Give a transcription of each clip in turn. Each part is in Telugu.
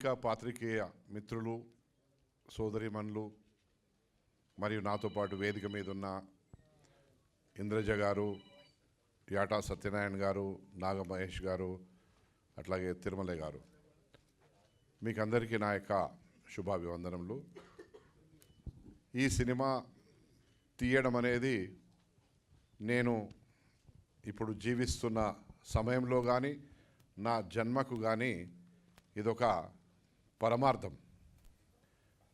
ఇంకా పాత్రికేయ మిత్రులు సోదరిమణులు మరియు నాతో పాటు వేదిక మీద ఉన్న ఇంద్రజ గారు, యాటా సత్యనారాయణ గారు, నాగమహేష్ గారు, అట్లాగే తిరుమల గారు, మీకు అందరికీ నా యొక్క శుభాభివందనములు. ఈ సినిమా తీయడం అనేది నేను ఇప్పుడు జీవిస్తున్న సమయంలో కానీ నా జన్మకు కానీ ఇదొక పరమార్థం.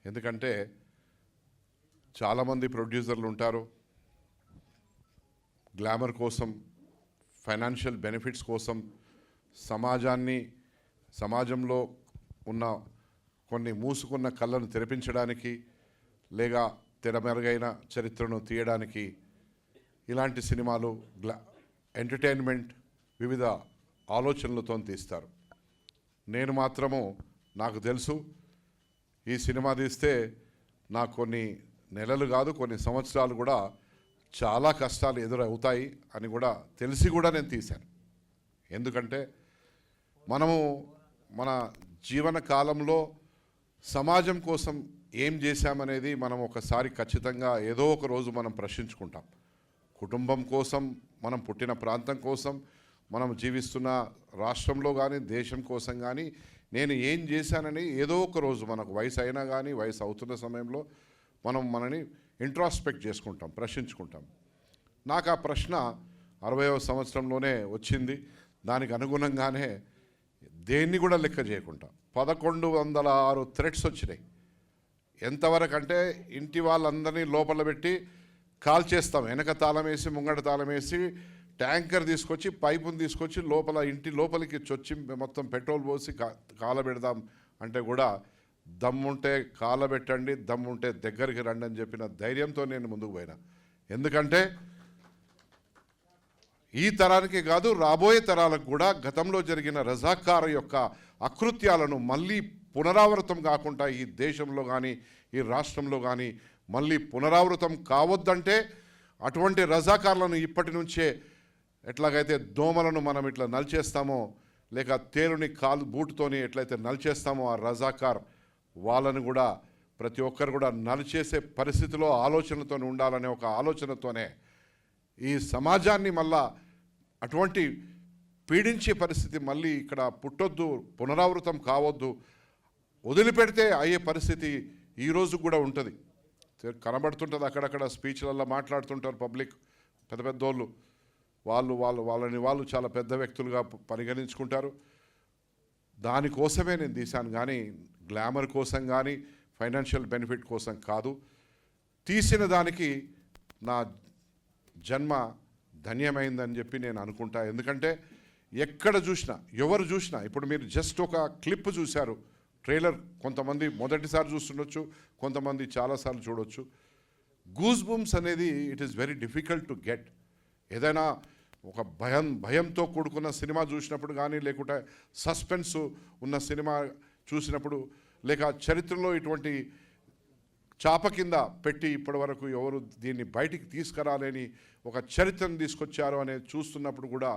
ఎందుకంటే చాలామంది ప్రొడ్యూసర్లు ఉంటారు, గ్లామర్ కోసం, ఫైనాన్షియల్ బెనిఫిట్స్ కోసం సమాజంలో ఉన్న కొన్ని మూసుకున్న కళ్ళను తెరిపించడానికి లేక తెరమెరుగైన చరిత్రను తీయడానికి ఇలాంటి సినిమాలు ఎంటర్టైన్మెంట్ వివిధ ఆలోచనలతో తీస్తారు. నేను మాత్రము నాకు తెలుసు ఈ సినిమా తీస్తే నాకు కొన్ని నెలలు కాదు కొన్ని సంవత్సరాలు కూడా చాలా కష్టాలు ఎదురవుతాయి అని కూడా తెలిసి కూడా నేను తీశాను. ఎందుకంటే మనము మన జీవన కాలంలో సమాజం కోసం ఏం చేశామనేది మనం ఒకసారి ఖచ్చితంగా ఏదో ఒక రోజు మనం ప్రశ్నించుకుంటాం. కుటుంబం కోసం, మనం పుట్టిన ప్రాంతం కోసం, మనం జీవిస్తున్న రాష్ట్రంలో కానీ దేశం కోసం కానీ నేను ఏం చేశానని ఏదో ఒక రోజు మనకు వయసు అయినా కానీ వయసు అవుతున్న సమయంలో మనం మనని ఇంట్రాస్పెక్ట్ చేసుకుంటాం, ప్రశ్నించుకుంటాం. నాకు ఆ ప్రశ్న 60వ సంవత్సరంలోనే వచ్చింది. దానికి అనుగుణంగానే దేన్ని కూడా లెక్క చేయకుండా 1106 థ్రెట్స్ వచ్చినాయి. ఎంతవరకు అంటే ఇంటి వాళ్ళందరినీ లోపల పెట్టి కాల్ చేస్తాం, వెనక తాళం వేసి ముంగట తాళం వేసి ట్యాంకర్ తీసుకొచ్చి పైపుని తీసుకొచ్చి ఇంటి లోపలికి చొచ్చి మొత్తం పెట్రోల్ పోసి కాలబెడదాం అంటే కూడా దమ్ముంటే కాలబెట్టండి, దమ్ముంటే దగ్గరికి రండి అని చెప్పిన ధైర్యంతో నేను ముందుకు పోయినా. ఎందుకంటే ఈ తరానికి కాదు రాబోయే తరాలకు కూడా గతంలో జరిగిన రజాకార్ యొక్క అకృత్యాలను మళ్ళీ పునరావృతం కాకుండా ఈ దేశంలో కానీ ఈ రాష్ట్రంలో కానీ మళ్ళీ పునరావృతం కావద్దంటే అటువంటి రజాకార్లను ఇప్పటి నుంచే ఎట్లాగైతే దోమలను మనం ఇట్లా నలిచేస్తామో లేక తేలుని బూటుతోని ఎట్లయితే నలిచేస్తామో ఆ రజాకార్ వాళ్ళని కూడా ప్రతి ఒక్కరు కూడా నలిచేసే పరిస్థితిలో ఆలోచనతో ఉండాలనే ఒక ఆలోచనతోనే ఈ సమాజాన్ని మళ్ళా అటువంటి పీడించే పరిస్థితి మళ్ళీ ఇక్కడ పుట్టొద్దు, పునరావృతం కావద్దు, వదిలిపెడితే అయ్యే పరిస్థితి ఈరోజు కూడా ఉంటుంది. కనబడుతుంటుంది, అక్కడక్కడ స్పీచ్లలో మాట్లాడుతుంటారు పబ్లిక్, పెద్ద పెద్దోళ్ళు, వాళ్ళని చాలా పెద్ద వ్యక్తులుగా పరిగణించుకుంటారు. దానికోసమే నేను తీశాను కానీ గ్లామర్ కోసం కానీ ఫైనాన్షియల్ బెనిఫిట్ కోసం కాదు. తీసిన దానికి నా జన్మ ధన్యమైందని చెప్పి నేను అనుకుంటా. ఎందుకంటే ఎక్కడ చూసినా ఎవరు చూసినా, ఇప్పుడు మీరు జస్ట్ ఒక క్లిప్ చూశారు, ట్రైలర్, కొంతమంది మొదటిసారి చూస్తుండొచ్చు, కొంతమంది చాలాసార్లు చూడొచ్చు. గూస్ బంప్స్ అనేది it is very difficult to get. ఏదైనా ఒక భయంతో కూడుకున్న సినిమా చూసినప్పుడు కానీ లేకుంటే సస్పెన్స్ ఉన్న సినిమా చూసినప్పుడు లేక చరిత్రలో ఇటువంటి చాప కింద పెట్టి ఇప్పటి వరకు ఎవరు దీన్ని బయటికి తీసుకురాలేని ఒక చరిత్రను తీసుకొచ్చారు అనేది చూస్తున్నప్పుడు కూడా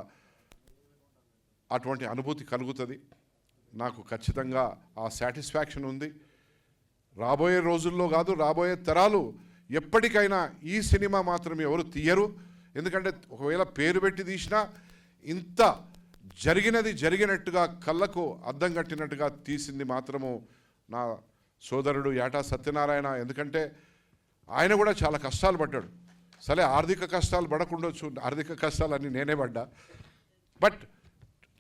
అటువంటి అనుభూతి కలుగుతుంది. నాకు ఖచ్చితంగా ఆ సాటిస్ఫాక్షన్ ఉంది. రాబోయే రోజుల్లో కాదు రాబోయే తరాలు ఎప్పటికైనా ఈ సినిమా మాత్రం ఎవరు తీయరు. ఎందుకంటే ఒకవేళ పేరు పెట్టి తీసినా ఇంత జరిగినట్టుగా కళ్ళకు అద్దం కట్టినట్టుగా తీసింది మాత్రము నా సోదరుడు యాటా సత్యనారాయణ. ఎందుకంటే ఆయన కూడా చాలా కష్టాలు పడ్డాడు. సరే ఆర్థిక కష్టాలు పడకుండొచ్చు, ఆర్థిక కష్టాలన్నీ నేనే పడ్డా, బట్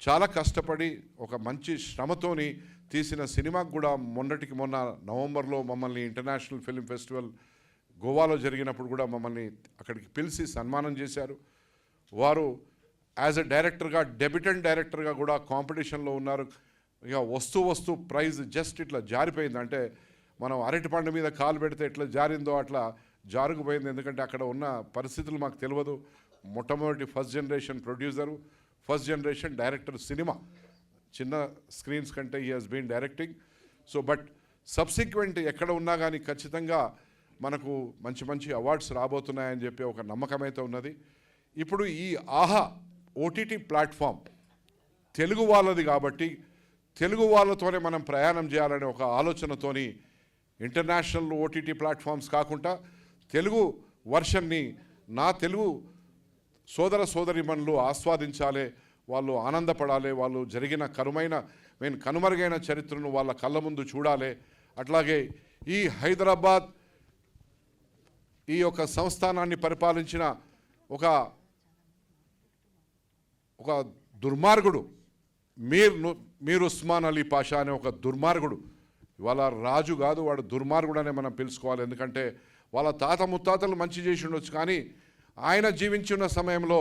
చాలా కష్టపడి ఒక మంచి శ్రమతోని తీసిన సినిమాకు కూడా మొన్నటికి మొన్న నవంబర్లో మమ్మల్ని ఇంటర్నేషనల్ ఫిల్మ్ ఫెస్టివల్ గోవాలో జరిగినప్పుడు కూడా మమ్మల్ని అక్కడికి పిలిచి సన్మానం చేశారు. వారు యాజ్ ఎ డైరెక్టర్గా, డెబ్యూటెంట్ డైరెక్టర్గా కూడా కాంపిటీషన్లో ఉన్నారు. ఇక వస్తూ ప్రైజ్ జస్ట్ ఇట్లా జారిపోయింది. అంటే మనం అరటిపండు మీద కాలు పెడితే ఎట్లా జారిందో అట్లా జారుకుపోయింది. ఎందుకంటే అక్కడ ఉన్న పరిస్థితులు మాకు తెలియదు. మొట్టమొదటి first generation producer, first generation director, cinema చిన్న స్క్రీన్స్ కంటే he has been directing. So but subsequent ఎక్కడ ఉన్నా కానీ ఖచ్చితంగా మనకు మంచి అవార్డ్స్ రాబోతున్నాయని చెప్పి ఒక నమ్మకం అయితే ఉన్నది. ఇప్పుడు ఈ ఆహా ఓటీటీ ప్లాట్ఫామ్ తెలుగు వాళ్ళది కాబట్టి తెలుగు వాళ్ళతోనే మనం ప్రయాణం చేయాలనే ఒక ఆలోచనతోని ఇంటర్నేషనల్ ఓటీటీ ప్లాట్ఫామ్స్ కాకుండా తెలుగు వర్షన్ని నా తెలుగు సోదర సోదరీమణులు ఆస్వాదించాలి, వాళ్ళు ఆనందపడాలి, వాళ్ళు జరిగిన కనుమరుగైన చరిత్రను వాళ్ళ కళ్ళ ముందు చూడాలి. అట్లాగే ఈ హైదరాబాద్ ఈ యొక్క సంస్థానాన్ని పరిపాలించిన ఒక దుర్మార్గుడు మీర్ ఉస్మాన్ అలీ పాషా అనే ఒక దుర్మార్గుడు, ఇవాళ రాజు కాదు, వాడు దుర్మార్గుడు అనే మనం తెలుసుకోవాలి. ఎందుకంటే వాళ్ళ తాత ముత్తాతలు మంచి చేసి ఉండొచ్చు, కానీ ఆయన జీవించిన సమయంలో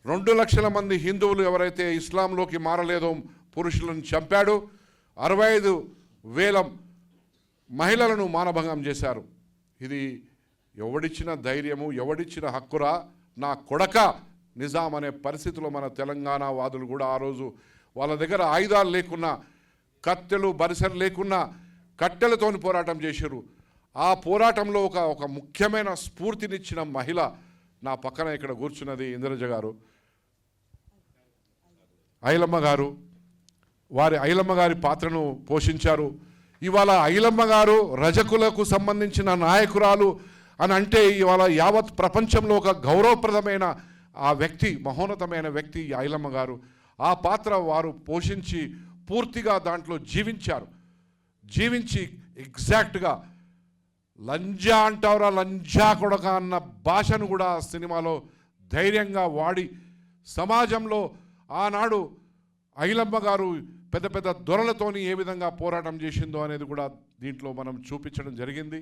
2 లక్షల మంది హిందువులు ఎవరైతే ఇస్లాంలోకి మారలేదో పురుషులను చంపాడు, 65,000 మహిళలను మానభంగం చేశారు. ఇది ఎవడిచ్చిన ధైర్యము, ఎవడిచ్చిన హక్కురా నా కొడక నిజాం అనే పరిస్థితిలో మన తెలంగాణ వాదులు కూడా ఆ రోజు వాళ్ళ దగ్గర ఆయుధాలు లేకున్నా, కత్తెలు బరిసెలు లేకున్నా కట్టెలతోని పోరాటం చేశారు. ఆ పోరాటంలో ఒక ముఖ్యమైన స్ఫూర్తినిచ్చిన మహిళ నా పక్కన ఇక్కడ కూర్చున్నది ఇంద్రజ గారు, ఐలమ్మ గారు. ఐలమ్మ గారి పాత్రను పోషించారు. ఇవాళ ఐలమ్మ గారు రజకులకు సంబంధించిన నాయకురాలు అని అంటే ఇవాళ యావత్ ప్రపంచంలో ఒక గౌరవప్రదమైన ఆ వ్యక్తి, మహోన్నతమైన వ్యక్తి ఐలమ్మ గారు. ఆ పాత్ర వారు పోషించి పూర్తిగా దాంట్లో జీవించి ఎగ్జాక్ట్గా లంజా అంటావురా లంజా కొడక అన్న భాషను కూడా సినిమాలో ధైర్యంగా వాడి సమాజంలో ఆనాడు ఐలమ్మ గారు పెద్ద పెద్ద దొరలతోని ఏ విధంగా పోరాటం చేసిందో అనేది కూడా దీంట్లో మనం చూపించడం జరిగింది.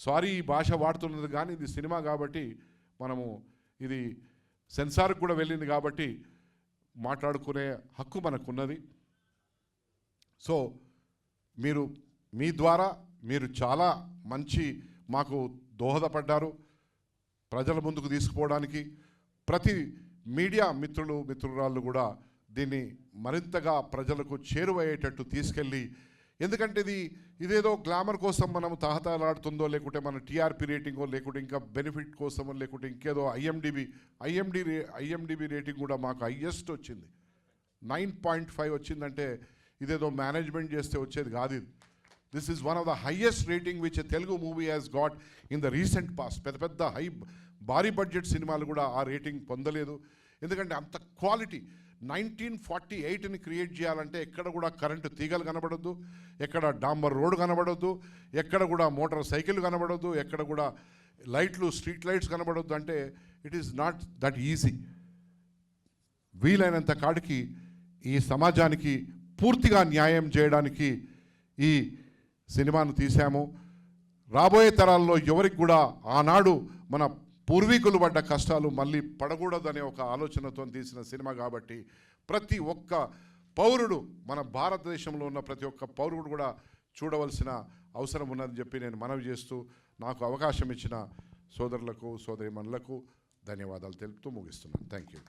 సారీ ఈ భాష వాడుతున్నది, కానీ ఇది సినిమా కాబట్టి మనము ఇది సెన్సార్కి కూడా వెళ్ళింది కాబట్టి మాట్లాడుకునే హక్కు మనకున్నది. సో మీ ద్వారా మీరు చాలా మంచి మాకు దోహదపడ్డారు ప్రజల ముందుకు తీసుకుపోవడానికి. ప్రతి మీడియా మిత్రురాళ్ళు కూడా దీన్ని మరింతగా ప్రజలకు చేరువయ్యేటట్టు తీసుకెళ్ళి, ఎందుకంటే ఇదేదో గ్లామర్ కోసం మనం తహతలాడుతుందో, లేకుంటే మన టీఆర్పీ రేటింగో, లేకుంటే ఇంకా బెనిఫిట్ కోసమో, లేకుంటే ఇంకేదో ఐఎండిబి రేటింగ్ కూడా మాకు హైయెస్ట్ వచ్చింది, 9.5 వచ్చిందంటే ఇదేదో మేనేజ్మెంట్ చేస్తే వచ్చేది కాదు. ఇది this is one of the highest rating which Telugu movie has got in the recent past. పెద్ద భారీ బడ్జెట్ సినిమాలు కూడా ఆ రేటింగ్ పొందలేదు. ఎందుకంటే అంత క్వాలిటీ. 1948ని క్రియేట్ చేయాలంటే ఎక్కడ కూడా కరెంటు తీగలు కనబడొద్దు, ఎక్కడ డాంబర్ రోడ్ కనబడొద్దు, ఎక్కడ కూడా మోటార్ సైకిల్ కనబడొద్దు, ఎక్కడ కూడా స్ట్రీట్ లైట్స్ కనబడొద్దు. అంటే it is not that easy. వీలైనంత కాడికి ఈ సమాజానికి పూర్తిగా న్యాయం చేయడానికి ఈ సినిమాను తీశాము. రాబోయే తరాల్లో ఎవరికి కూడా ఆనాడు మన పూర్వీకులు పడ్డ కష్టాలు మళ్ళీ పడకూడదనే ఒక ఆలోచనతో తీసిన సినిమా కాబట్టి ప్రతి ఒక్క పౌరుడు, మన భారతదేశంలో ఉన్న ప్రతి ఒక్క పౌరుడు కూడా చూడవలసిన అవసరం ఉన్నదని చెప్పి నేను మనవి చేస్తూ నాకు అవకాశం ఇచ్చిన సోదరులకు సోదరీమణులకు ధన్యవాదాలు తెలుపుతూ ముగిస్తున్నాను. Thank you.